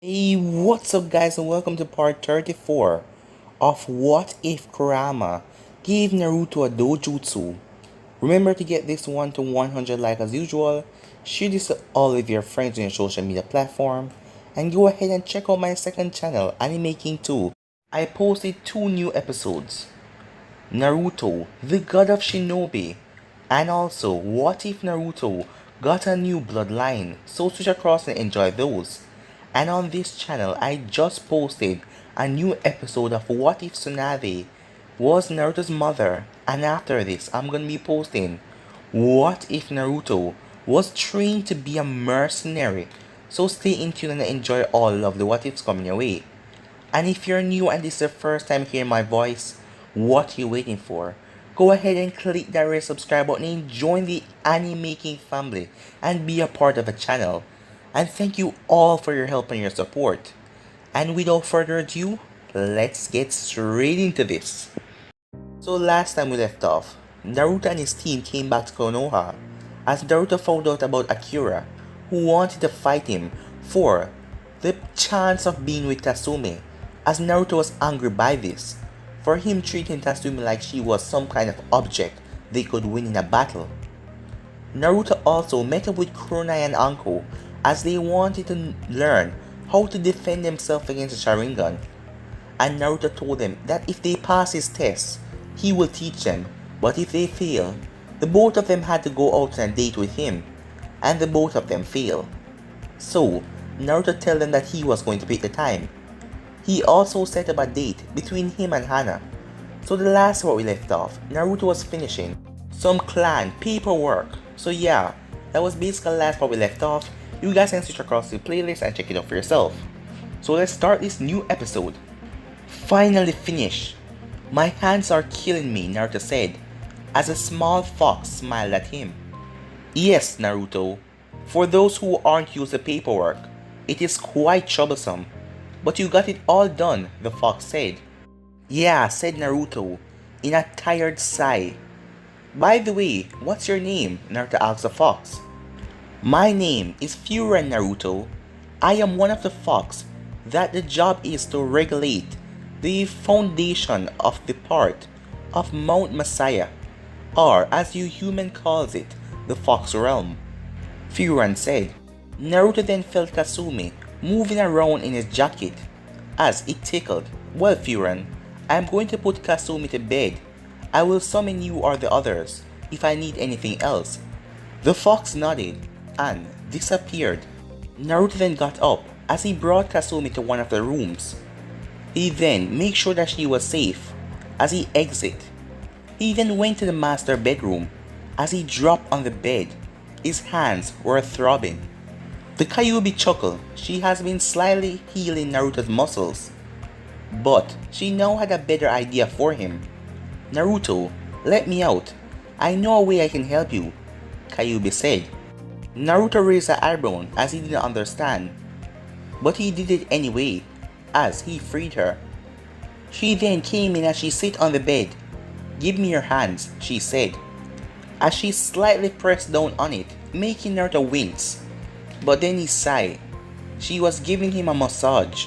Hey, what's up, guys, and welcome to part 34 of What If Kurama gave Naruto a dojutsu. Remember to get this one to 100 like as usual, share this to all of your friends on your social media platform, and go ahead and check out my second channel, Anime King 2. I posted 2 new episodes, Naruto, the God of Shinobi, and also What If Naruto got a new bloodline, so switch across and enjoy those. And on this channel, I just posted a new episode of What If Tsunade was Naruto's mother, and after this, I'm gonna be posting What If Naruto was trained to be a mercenary. So stay in tune and enjoy all of the what ifs coming your way. And if you're new and this is the first time hearing my voice, what are you waiting for? Go ahead and click that red subscribe button and join the anime making family and be a part of the channel. And thank you all for your help and your support. And without further ado, let's get straight into this. So last time we left off, Naruto and his team came back to Konoha as Naruto found out about Akira, who wanted to fight him for the chance of being with Tasumi, as Naruto was angry by this, for him treating Tasumi like she was some kind of object they could win in a battle. Naruto also met up with Kurenai and Anko as they wanted to learn how to defend themselves against the Sharingan, and Naruto told them that if they pass his tests, he will teach them, but if they fail, the both of them had to go out on a date with him, and the both of them failed. So, Naruto told them that he was going to pick the time. He also set up a date between him and Hana. So the last where we left off, Naruto was finishing some clan paperwork. So yeah, that was basically the last part we left off. You guys can switch across the playlist and check it out for yourself. So let's start this new episode. Finally finished. My hands are killing me, Naruto said, as a small fox smiled at him. Yes, Naruto. For those who aren't used to paperwork, it is quite troublesome. But you got it all done, the fox said. Yeah, said Naruto, in a tired sigh. By the way, what's your name? Naruto asked the fox. My name is Furan, Naruto. I am one of the fox that the job is to regulate the foundation of the part of Mount Messiah, or as you human calls it, the fox realm, Furan said. Naruto then felt Kasumi moving around in his jacket as it tickled. Well, Furan, I am going to put Kasumi to bed. I will summon you or the others if I need anything else. The fox nodded and disappeared. Naruto then got up as he brought Kasumi to one of the rooms. He then made sure that she was safe as he exited. He then went to the master bedroom. As he dropped on the bed, his hands were throbbing. The Kyuubi chuckled. She has been slightly healing Naruto's muscles, but she now had a better idea for him. Naruto, let me out. I know a way I can help you, Kyuubi said. Naruto raised an eyebrow as he didn't understand, but he did it anyway as he freed her. She then came in as she sat on the bed. Give me your hands, she said, as she slightly pressed down on it, making Naruto wince. But then he sighed. She was giving him a massage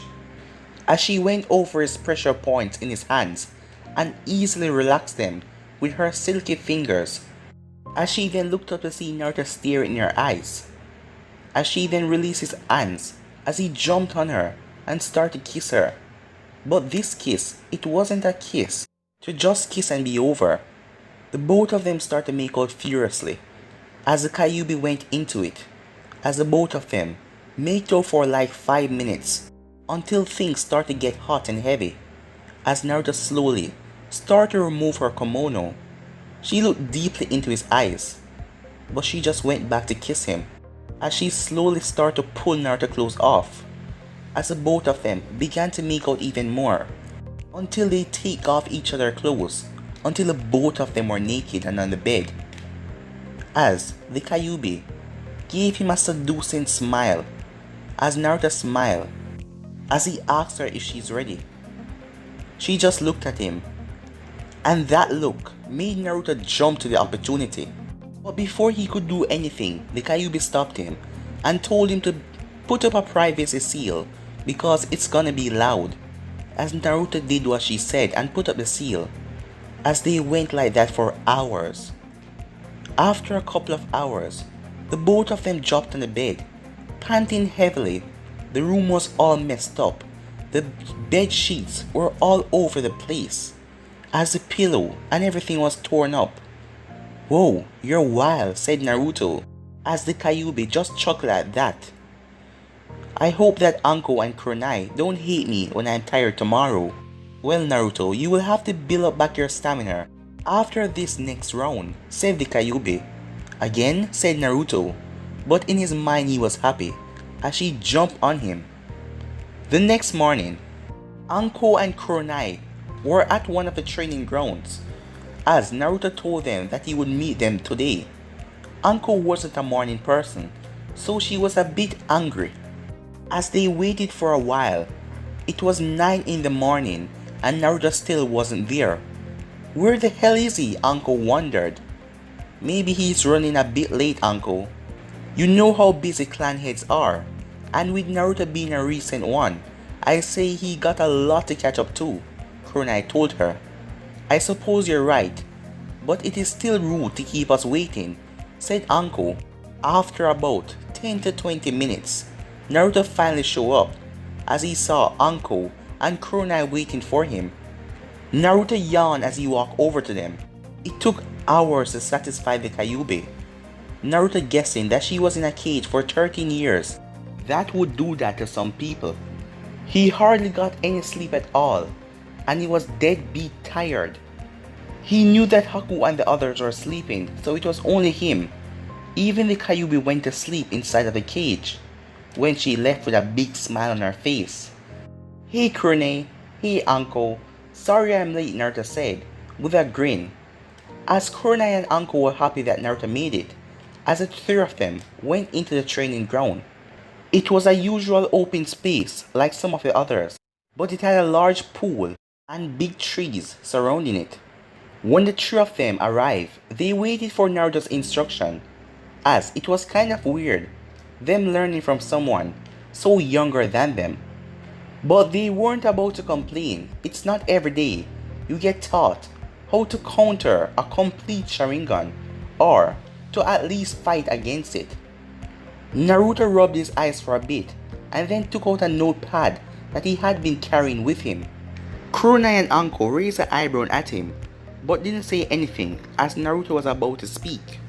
as she went over his pressure points in his hands and easily relaxed them with her silky fingers. As she then looked up to see Naruto stare in her eyes. As she then released his hands as he jumped on her and started to kiss her. But this kiss, it wasn't a kiss to just kiss and be over. The both of them started to make out furiously as the Kyuubi went into it. As the both of them made out for like 5 minutes until things started to get hot and heavy. As Naruto slowly started to remove her kimono, she looked deeply into his eyes, but she just went back to kiss him as she slowly started to pull Naruto clothes off. As the both of them began to make out even more until they take off each other's clothes until the both of them were naked and on the bed. As the Kyuubi gave him a seducing smile as Naruto smiled as he asked her if she's ready. She just looked at him, and that look made Naruto jump to the opportunity. But before he could do anything, the Kyuubi stopped him and told him to put up a privacy seal because it's gonna be loud. As Naruto did what she said and put up the seal. As they went like that for hours. After a couple of hours, the both of them dropped on the bed, panting heavily. The room was all messed up. The bed sheets were all over the place, as the pillow and everything was torn up. "Whoa, you're wild," said Naruto, as the Kyuubi just chuckled at that. "I hope that Anko and Kurenai don't hate me when I'm tired tomorrow." "Well, Naruto, you will have to build up back your stamina after this next round," said the Kyuubi. "Again?" said Naruto, but in his mind he was happy, as she jumped on him. The next morning, Anko and Kurenai were at one of the training grounds, as Naruto told them that he would meet them today. Anko wasn't a morning person, so she was a bit angry. As they waited for a while, it was 9 in the morning and Naruto still wasn't there. "Where the hell is he?" Anko wondered. "Maybe he's running a bit late, Anko. You know how busy clan heads are, and with Naruto being a recent one, I say he got a lot to catch up to," Kurenai told her. "I suppose you're right, but it is still rude to keep us waiting," said Anko. After about 10 to 20 minutes, Naruto finally showed up, as he saw Anko and Kurenai waiting for him. Naruto yawned as he walked over to them. It took hours to satisfy the Kyuubi. Naruto guessing that she was in a cage for 13 years. That would do that to some people. He hardly got any sleep at all, and he was dead beat tired. He knew that Haku and the others were sleeping, so it was only him. Even the Kyuubi went to sleep inside of the cage, when she left with a big smile on her face. "Hey Kurenai, hey Anko, sorry I'm late," Naruto said, with a grin. As Kurenai and Anko were happy that Naruto made it, as the three of them went into the training ground. It was a usual open space like some of the others, but it had a large pool and big trees surrounding it. When the three of them arrived, they waited for Naruto's instruction, as it was kind of weird, them learning from someone so younger than them. But they weren't about to complain. It's not every day you get taught how to counter a complete Sharingan, or to at least fight against it. Naruto rubbed his eyes for a bit, and then took out a notepad that he had been carrying with him. Kurenai and Anko raised an eyebrow at him, but didn't say anything as Naruto was about to speak.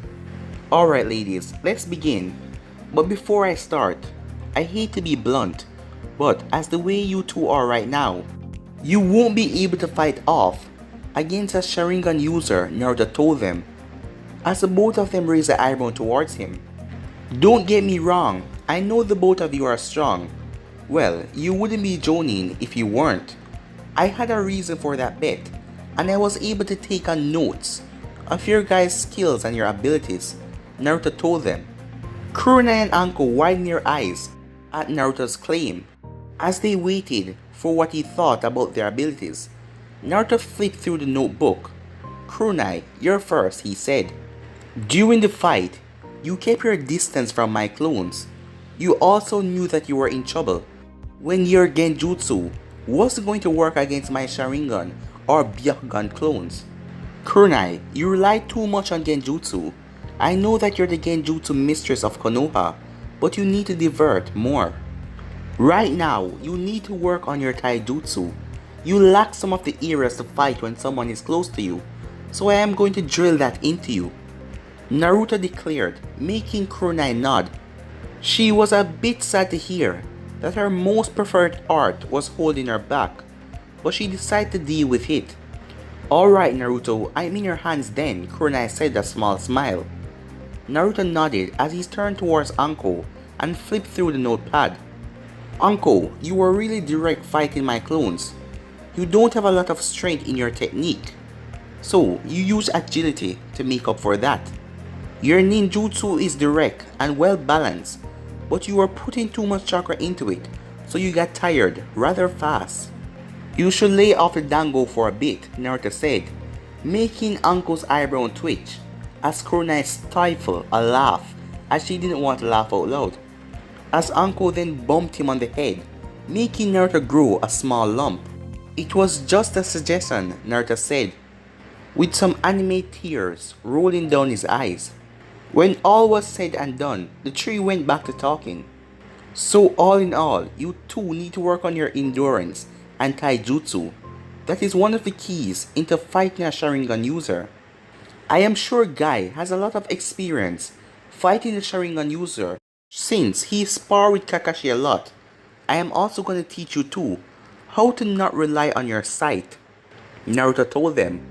"Alright ladies, let's begin. But before I start, I hate to be blunt, but as the way you two are right now, you won't be able to fight off against a Sharingan user," Naruto told them, as the both of them raised their eyebrow towards him. "Don't get me wrong, I know the both of you are strong. Well, you wouldn't be joining if you weren't. I had a reason for that bet, and I was able to take on notes of your guys' skills and your abilities," Naruto told them. Kurenai and Anko widened their eyes at Naruto's claim, as they waited for what he thought about their abilities. Naruto flipped through the notebook. "Kurenai, you're first," he said. "During the fight, you kept your distance from my clones. You also knew that you were in trouble when your genjutsu wasn't going to work against my Sharingan or Byakugan clones. Kurenai, you rely too much on genjutsu. I know that you're the genjutsu mistress of Konoha, but you need to divert more. Right now, you need to work on your taijutsu. You lack some of the eras to fight when someone is close to you, so I am going to drill that into you," Naruto declared, making Kurenai nod. She was a bit sad to hear that her most preferred art was holding her back, but she decided to deal with it. "Alright Naruto, I'm in your hands then," Kurenai said with a small smile. Naruto nodded as he turned towards Anko and flipped through the notepad. "Anko, you were really direct fighting my clones. You don't have a lot of strength in your technique, so you use agility to make up for that. Your ninjutsu is direct and well balanced, but you were putting too much chakra into it, so you got tired rather fast. You should lay off the dango for a bit," Naruto said, making Anko's eyebrow twitch, as Kurenai stifled a laugh as she didn't want to laugh out loud. As Anko then bumped him on the head, making Naruto grow a small lump. It was just a suggestion, Naruto said, with some anime tears rolling down his eyes. When all was said and done, the three went back to talking. So all in all, you two need to work on your endurance and taijutsu. That is one of the keys into fighting a Sharingan user. I am sure Guy has a lot of experience fighting a Sharingan user since he sparred with Kakashi a lot. I am also going to teach you too how to not rely on your sight, Naruto told them,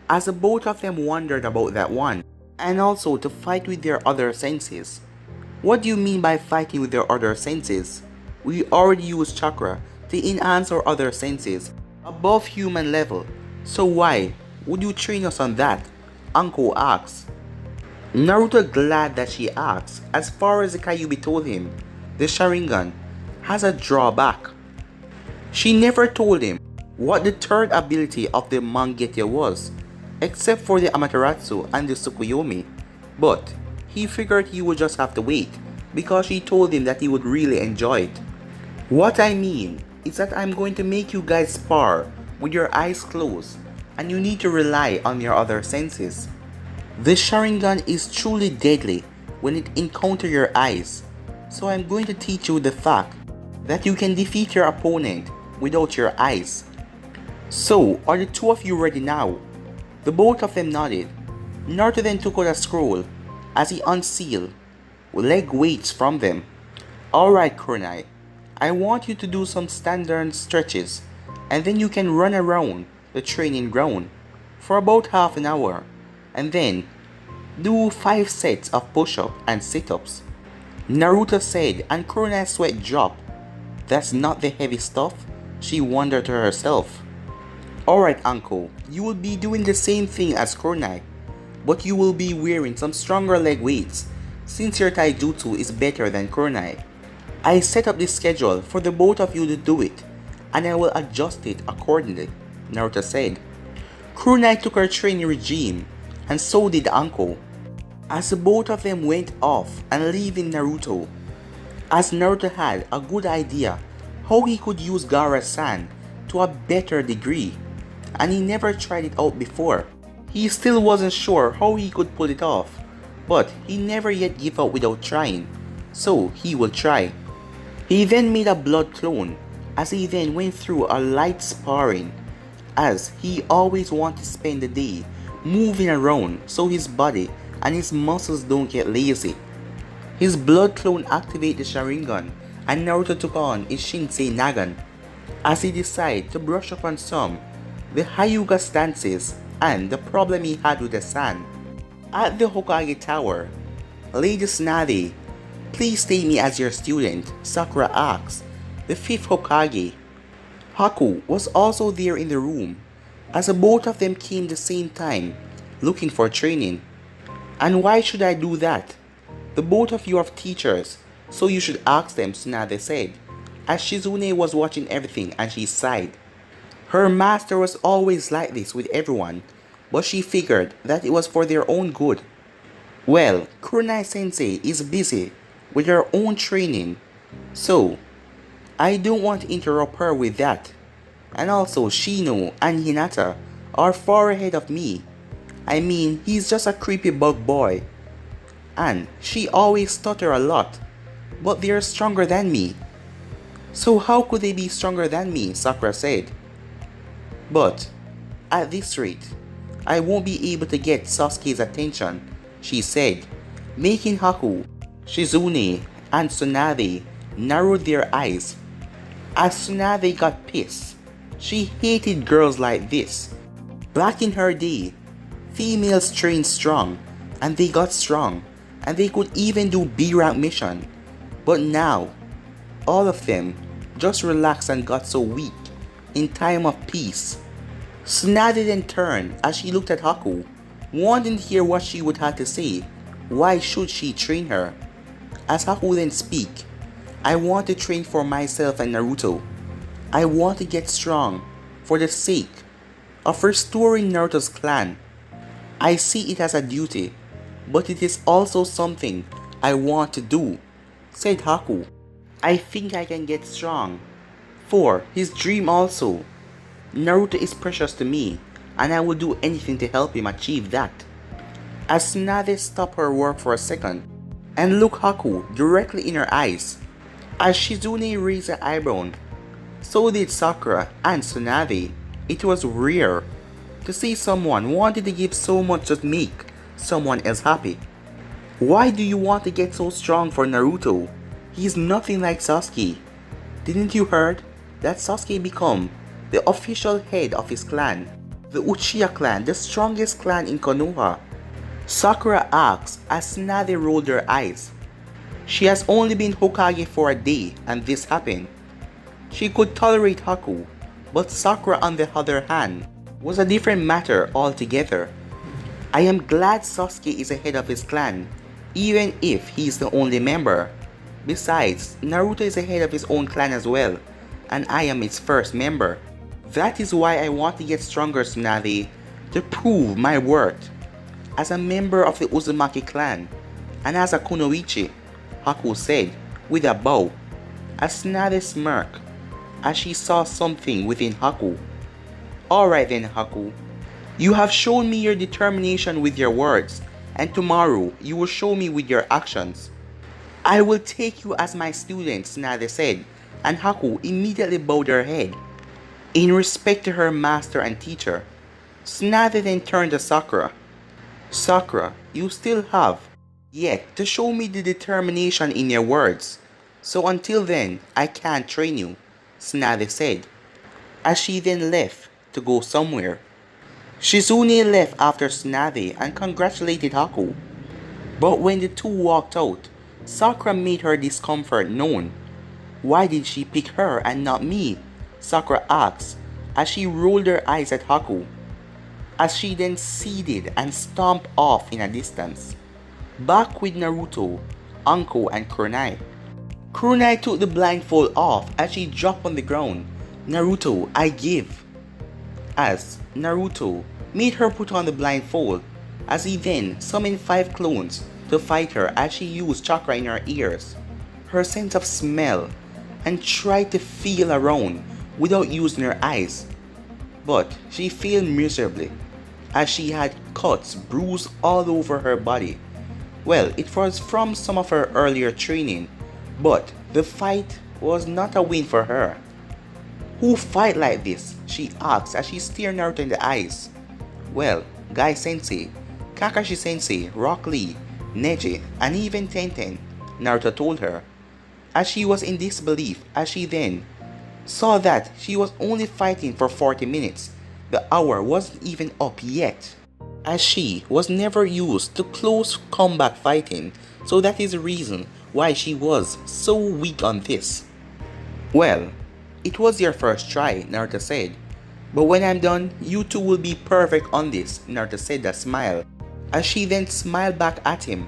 as the both of them wondered about that one, and also to fight with their other senses. What do you mean by fighting with your other senses? We already use chakra to enhance our other senses above human level, so why would you train us on that? Anko asks. Naruto glad that she asked. As far as the Kyuubi told him, the Sharingan has a drawback. She never told him what the third ability of the Mangekyou was, except for the Amaterasu and the Tsukuyomi, but he figured he would just have to wait because she told him that he would really enjoy it. What I mean is that I'm going to make you guys spar with your eyes closed and you need to rely on your other senses. The Sharingan is truly deadly when it encounters your eyes, so I'm going to teach you the fact that you can defeat your opponent without your eyes. So, are the two of you ready now? The both of them nodded. Naruto then took out a scroll as he unsealed leg weights from them. Alright Kurenai, I want you to do some standard stretches and then you can run around the training ground for about half an hour and then do 5 sets of push-ups and sit-ups, Naruto said, and Kurenai's sweat dropped. That's not the heavy stuff, she wondered to herself. Alright uncle, you will be doing the same thing as Kurenai, but you will be wearing some stronger leg weights since your taijutsu is better than Kurenai. I set up this schedule for the both of you to do it and I will adjust it accordingly, Naruto said. Kurenai took her training regime and so did uncle, as the both of them went off and leaving Naruto, as Naruto had a good idea how he could use Gaara-san to a better degree, and he never tried it out before. He still wasn't sure how he could pull it off, but he never yet gave up without trying, so he will try. He then made a blood clone, as he then went through a light sparring, as he always wanted to spend the day moving around so his body and his muscles don't get lazy. His blood clone activated the Sharingan and Naruto took on his Shinsei Nagan as he decided to brush up on some the Hyuga stances and the problem he had with the sand. At the Hokage Tower, Lady Tsunade, please take me as your student, Sakura asked. The 5th Hokage, Haku, was also there in the room as the both of them came the same time looking for training. And why should I do that? The both of you are teachers, so you should ask them, Tsunade said, as Shizune was watching everything and she sighed. Her master was always like this with everyone, but she figured that it was for their own good. Well, Kurenai sensei is busy with her own training, so I don't want to interrupt her with that. And also Shino and Hinata are far ahead of me. I mean, he's just a creepy bug boy. And she always stutter a lot, but they're stronger than me. So how could they be stronger than me? Sakura said. But at this rate, I won't be able to get Sasuke's attention, she said, making Haku, Shizune, and Tsunade narrow their eyes. As Tsunade got pissed, she hated girls like this. Back in her day, females trained strong, and they got strong, and they could even do B-rank mission. But now, all of them just relaxed and got so weak in time of peace. Tsunade then turned as she looked at Haku, wanting to hear what she would have to say. Why should she train her? As Haku then speak, I want to train for myself and Naruto. I want to get strong for the sake of restoring Naruto's clan. I see it as a duty, but it is also something I want to do, said Haku. I think I can get strong for his dream also. Naruto is precious to me, and I will do anything to help him achieve that. As Tsunade stopped her work for a second and looked Haku directly in her eyes, as Shizune raised her eyebrow, so did Sakura and Tsunade. It was rare to see someone wanting to give so much to make someone else happy. Why do you want to get so strong for Naruto? He's nothing like Sasuke. Didn't you heard that Sasuke become the official head of his clan, the Uchiha clan, the strongest clan in Konoha? Sakura asked as Tsunade rolled her eyes. She has only been Hokage for a day and this happened. She could tolerate Haku, but Sakura on the other hand was a different matter altogether. I am glad Sasuke is the head of his clan, even if he is the only member. Besides, Naruto is the head of his own clan as well, and I am its first member. That is why I want to get stronger, Tsunade, to prove my worth. As a member of the Uzumaki clan, and as a Kunoichi, Haku said, with a bow, as Tsunade smirked, as she saw something within Haku. Alright then, Haku. You have shown me your determination with your words, and tomorrow you will show me with your actions. I will take you as my student, Tsunade said, and Haku immediately bowed her head, in respect to her master and teacher. Tsunade then turned to Sakura. Sakura, you still have yet to show me the determination in your words, so until then I can't train you, Tsunade said, as she then left to go somewhere. Shizune left after Tsunade and congratulated Haku. But when the two walked out, Sakura made her discomfort known. Why did she pick her and not me? Sakura asked as she rolled her eyes at Haku, as she then ceded and stomped off in a distance. Back with Naruto, Anko and Kurenai. Kurenai took the blindfold off as she dropped on the ground. Naruto, I give. As Naruto made her put on the blindfold, as he then summoned 5 clones to fight her as she used chakra in her ears, her sense of smell, and tried to feel around without using her eyes. But she failed miserably, as she had cuts bruised all over her body. Well, it was from some of her earlier training, but the fight was not a win for her. Who fight like this? She asked as she stared Naruto in the eyes. Well, Guy Sensei, Kakashi Sensei, Rock Lee, Neji, and even Tenten, Naruto told her, as she was in disbelief as she then saw that she was only fighting for 40 minutes. The hour wasn't even up yet, as she was never used to close combat fighting, so that is the reason why she was so weak on this. Well, it was your first try, Naruto said, but when I'm done, you two will be perfect on this, Naruto said a smile, as she then smiled back at him.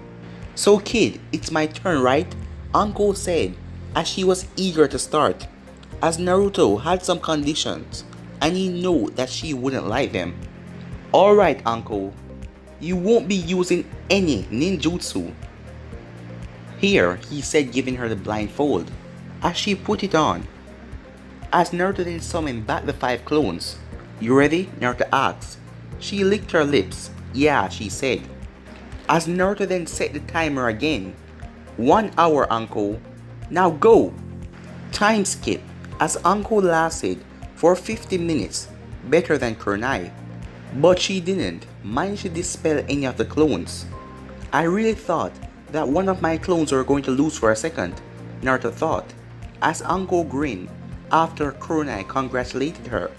So kid, it's my turn, right? Anko said, as she was eager to start, as Naruto had some conditions, and he knew that she wouldn't like them. Alright, Anko, you won't be using any ninjutsu. Here, he said, giving her the blindfold, as she put it on. As Naruto then summoned back the 5 clones. You ready? Naruto asked. She licked her lips. Yeah, she said. As Naruto then set the timer again. 1 hour, Anko. Now go! Time skip, as Anko lasted for 50 minutes, better than Kurenai. But she didn't manage to dispel any of the clones. I really thought that one of my clones were going to lose for a second, Naruto thought, as Anko grinned after Kurenai congratulated her.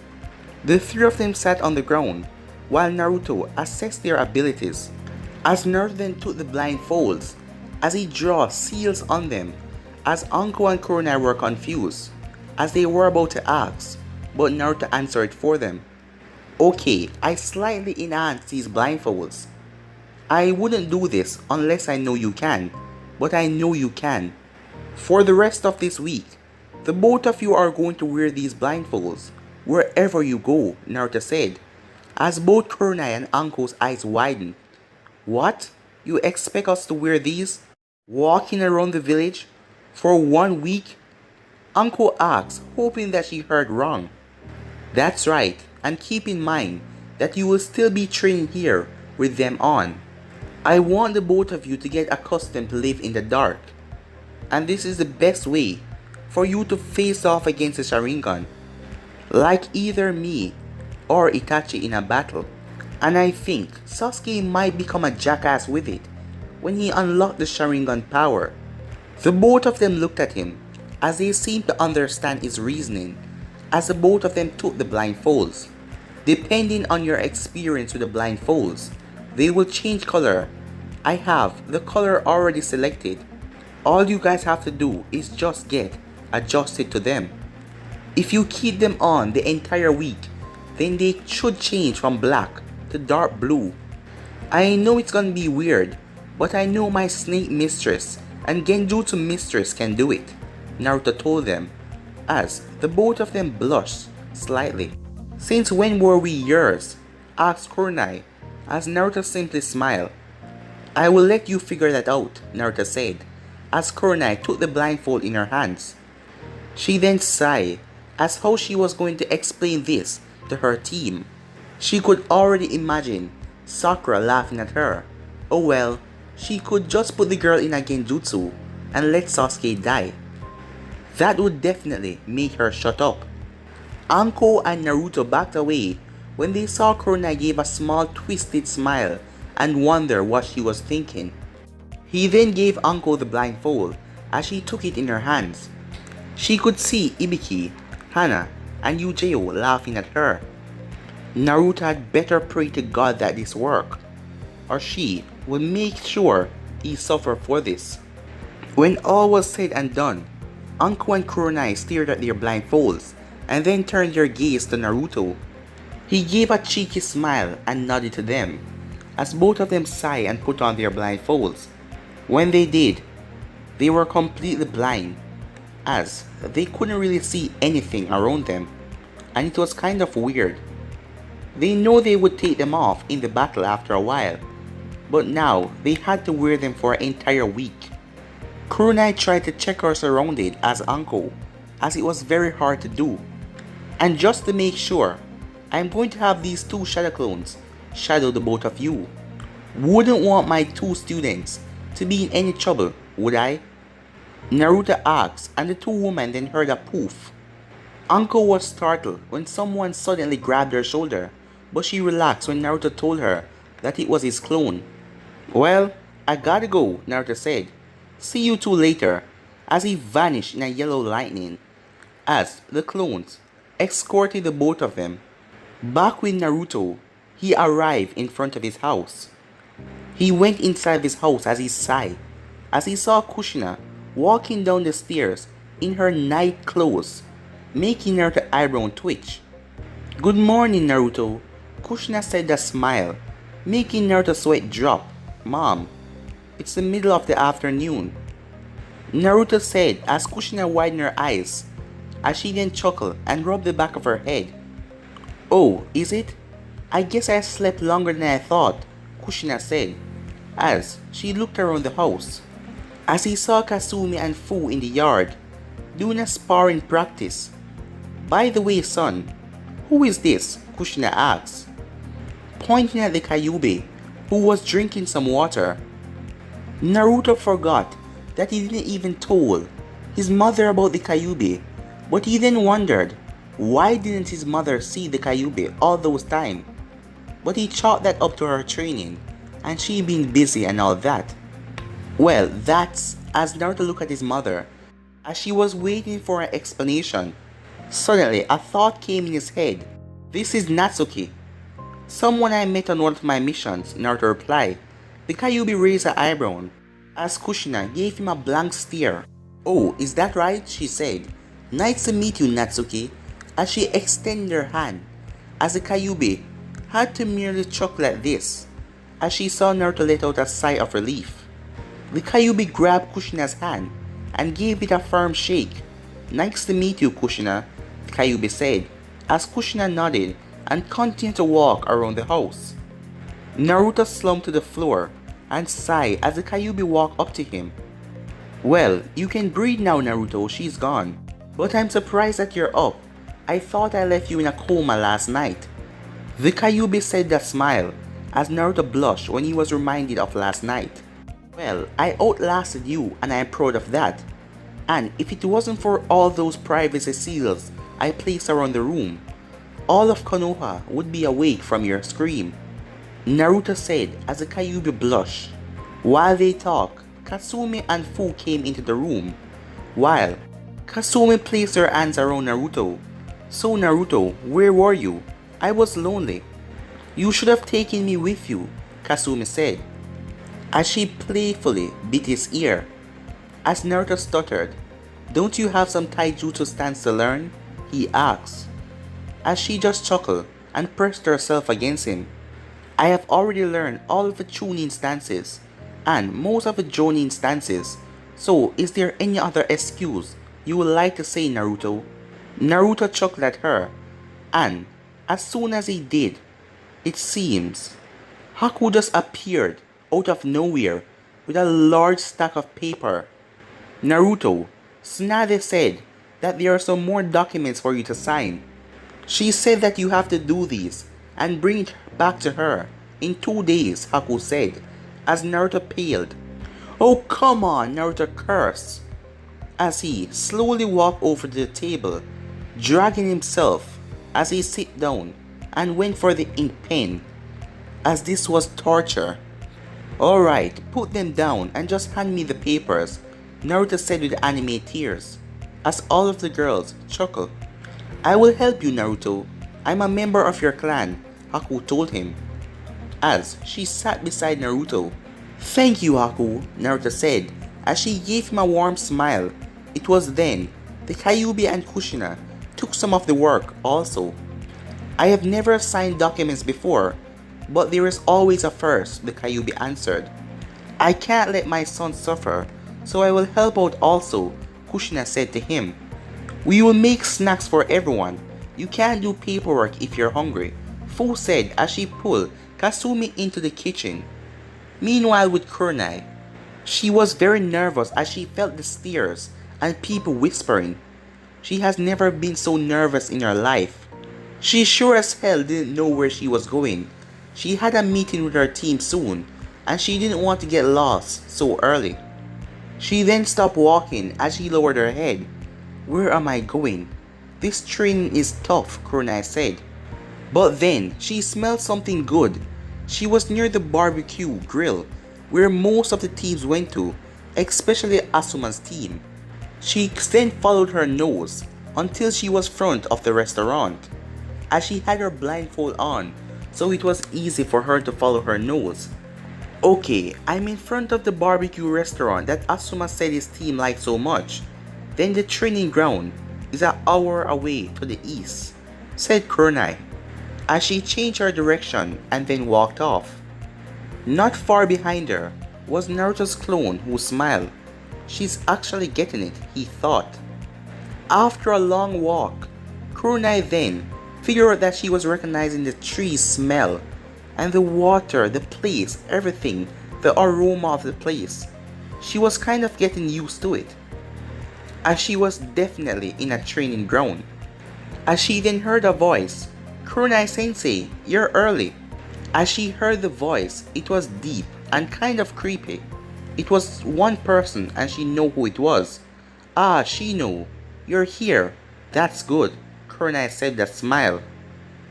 The 3 of them sat on the ground while Naruto assessed their abilities. As Naruto then took the blindfolds, as he drew seals on them, as Anko and Kurenai were confused, as they were about to ask, but Naruto answered for them. Okay, I slightly enhanced these blindfolds. I wouldn't do this unless I know you can, but I know you can. For the rest of this week, the both of you are going to wear these blindfolds wherever you go, Naruto said, as both Kurenai and Anko's eyes widened. What? You expect us to wear these? Walking around the village? For 1 week? Anko asks, hoping that she heard wrong. That's right, and keep in mind that you will still be training here with them on. I want the both of you to get accustomed to live in the dark. And this is the best way for you to face off against the Sharingan, like either me or Itachi in a battle. And I think Sasuke might become a jackass with it when he unlocked the Sharingan power. The both of them looked at him as they seemed to understand his reasoning as the both of them took the blindfolds. Depending on your experience with the blindfolds, they will change color. I have the color already selected. All you guys have to do is just get adjusted to them. If you keep them on the entire week, then they should change from black to dark blue. I know it's gonna be weird, but I know my snake mistress and Genjutsu mistress can do it, Naruto told them, as the both of them blushed slightly. Since when were we yours? Asked Kurenai, as Naruto simply smiled. I will let you figure that out, Naruto said, as Kurenai took the blindfold in her hands. She then sighed as how she was going to explain this to her team. She could already imagine Sakura laughing at her. Oh well, she could just put the girl in a genjutsu and let Sasuke die. That would definitely make her shut up. Anko and Naruto backed away when they saw Kurenai give a small twisted smile and wonder what she was thinking. He then gave Anko the blindfold as she took it in her hands. She could see Ibiki, Hana, and Yujiro laughing at her. Naruto had better pray to God that this worked, or she would make sure he suffered for this. When all was said and done, Anko and Kurenai stared at their blindfolds and then turned their gaze to Naruto. He gave a cheeky smile and nodded to them, as both of them sighed and put on their blindfolds. When they did, they were completely blind, as they couldn't really see anything around them, and it was kind of weird. They know they would take them off in the battle after a while, but now they had to wear them for an entire week. Kurenai tried to check her surroundings as Anko, as it was very hard to do. And just to make sure, I'm going to have these two shadow clones shadow the both of you. Wouldn't want my two students to be in any trouble, would I? Naruto asked, and the two women then heard a poof. Anko was startled when someone suddenly grabbed her shoulder, but she relaxed when Naruto told her that it was his clone. Well, I gotta go, Naruto said. See you two later, as he vanished in a yellow lightning, as the clones escorted the both of them. Back with Naruto, he arrived in front of his house. He went inside his house as he sighed, as he saw Kushina walking down the stairs in her night clothes, making Naruto's eyebrow twitch. Good morning, Naruto, Kushina said with a smile, making Naruto's sweat drop. Mom, it's the middle of the afternoon, Naruto said as Kushina widened her eyes, as she then chuckled and rubbed the back of her head. Oh, is it? I guess I slept longer than I thought, Kushina said, as she looked around the house. As he saw Kasumi and Fu in the yard, doing a sparring practice. By the way, son, who is this? Kushina asked, pointing at the Kyuubi, who was drinking some water. Naruto forgot that he didn't even told his mother about the Kyuubi, but he then wondered why didn't his mother see the Kyuubi all those time. But he chalked that up to her training and she being busy and all that. Well, that's as Naruto looked at his mother as she was waiting for an explanation. Suddenly, a thought came in his head. This is Natsuki, someone I met on one of my missions, Naruto replied. The Kyuubi raised her eyebrow as Kushina gave him a blank stare. Oh, is that right? She said. Nice to meet you, Natsuki, as she extended her hand, as the Kyuubi had to merely chuckle at this, as she saw Naruto let out a sigh of relief. The Kyuubi grabbed Kushina's hand and gave it a firm shake. Nice to meet you, Kushina, the Kyuubi said, as Kushina nodded and continued to walk around the house. Naruto slumped to the floor and sighed as the Kyuubi walked up to him. Well, you can breathe now, Naruto, she's gone. But I'm surprised that you're up. I thought I left you in a coma last night. The Kyuubi said that smile, as Naruto blushed when he was reminded of last night. Well, I outlasted you and I am proud of that. And if it wasn't for all those privacy seals I placed around the room, all of Konoha would be awake from your scream. Naruto said as the Kyuubi blushed. While they talked, Kasumi and Fu came into the room. While Kasumi placed her hands around Naruto. So Naruto, where were you? I was lonely. You should have taken me with you, Kasumi said, as she playfully bit his ear. As Naruto stuttered, don't you have some taijutsu stance to learn? He asked, as she just chuckled and pressed herself against him. I have already learned all of the Chunin stances and most of the Jonin stances, so is there any other excuse you would like to say, Naruto? Naruto chuckled at her, and as soon as he did, it seems Haku just appeared out of nowhere with a large stack of paper. Naruto, Tsunade said that there are some more documents for you to sign. She said that you have to do these and bring it back to her in 2 days, Haku said, as Naruto paled. Oh come on, Naruto cursed, as he slowly walked over to the table, dragging himself as he sat down and went for the ink pen, as this was torture. Alright, put them down and just hand me the papers, Naruto said with anime tears, as all of the girls chuckled. I will help you, Naruto. I'm a member of your clan, Haku told him, as she sat beside Naruto. Thank you, Haku, Naruto said, as she gave him a warm smile. It was then the Kyuubi and Kushina took some of the work also. I have never signed documents before, but there is always a first, the Kyuubi answered. I can't let my son suffer, so I will help out also, Kushina said to him. We will make snacks for everyone. You can't do paperwork if you're hungry, Fu said as she pulled Kasumi into the kitchen. Meanwhile with Kurenai, she was very nervous as she felt the stares and people whispering. She has never been so nervous in her life. She sure as hell didn't know where she was going. She had a meeting with her team soon, and she didn't want to get lost so early. She then stopped walking as she lowered her head. Where am I going? This training is tough, Kurenai said. But then she smelled something good. She was near the barbecue grill, where most of the teams went to, especially Asuma's team. She then followed her nose until she was front of the restaurant, as she had her blindfold on, so it was easy for her to follow her nose. Okay, I'm in front of the barbecue restaurant that Asuma said his team liked so much. Then the training ground is an hour away to the east, said Kurenai, as she changed her direction and then walked off. Not far behind her was Naruto's clone, who smiled. She's actually getting it, he thought. After a long walk, Kurenai then figured out that she was recognizing the tree's smell, and the water, the place, everything, the aroma of the place. She was kind of getting used to it, as she was definitely in a training ground. As she then heard a voice, Kurenai sensei, you're early. As she heard the voice, it was deep and kind of creepy. It was one person and she knew who it was. Ah, Shino, you're here. That's good, Kurenai said with a smile.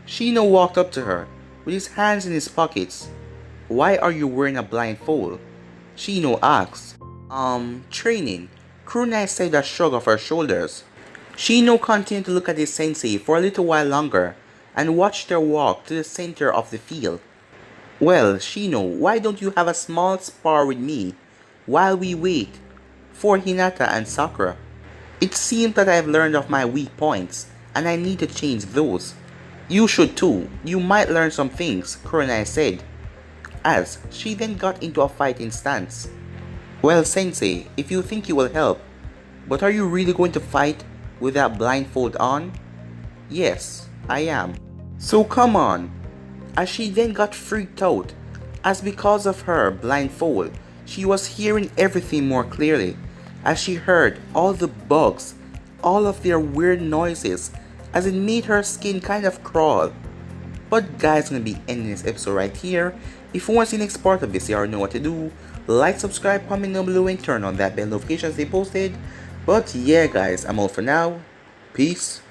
Shino walked up to her, with his hands in his pockets. Why are you wearing a blindfold? Shino asked. Training, Kurenai said with a shrug of her shoulders. Shino continued to look at his sensei for a little while longer, and watched her walk to the center of the field. Well, Shino, why don't you have a small spar with me while we wait for Hinata and Sakura? It seems that I have learned of my weak points, and I need to change those. You should too. You might learn some things, Kurenai said, as she then got into a fighting stance. Well, Sensei, if you think you will help, but are you really going to fight with that blindfold on? Yes, I am. So come on. As she then got freaked out, as because of her blindfold, she was hearing everything more clearly, as she heard all the bugs all of their weird noises as it made her skin kind of crawl. But guys, I'm gonna be ending this episode right here. If you want to see the next part of this, you already know what to do. Like, subscribe, comment down below, and turn on that bell notifications they posted. But yeah guys, I'm out for now. Peace.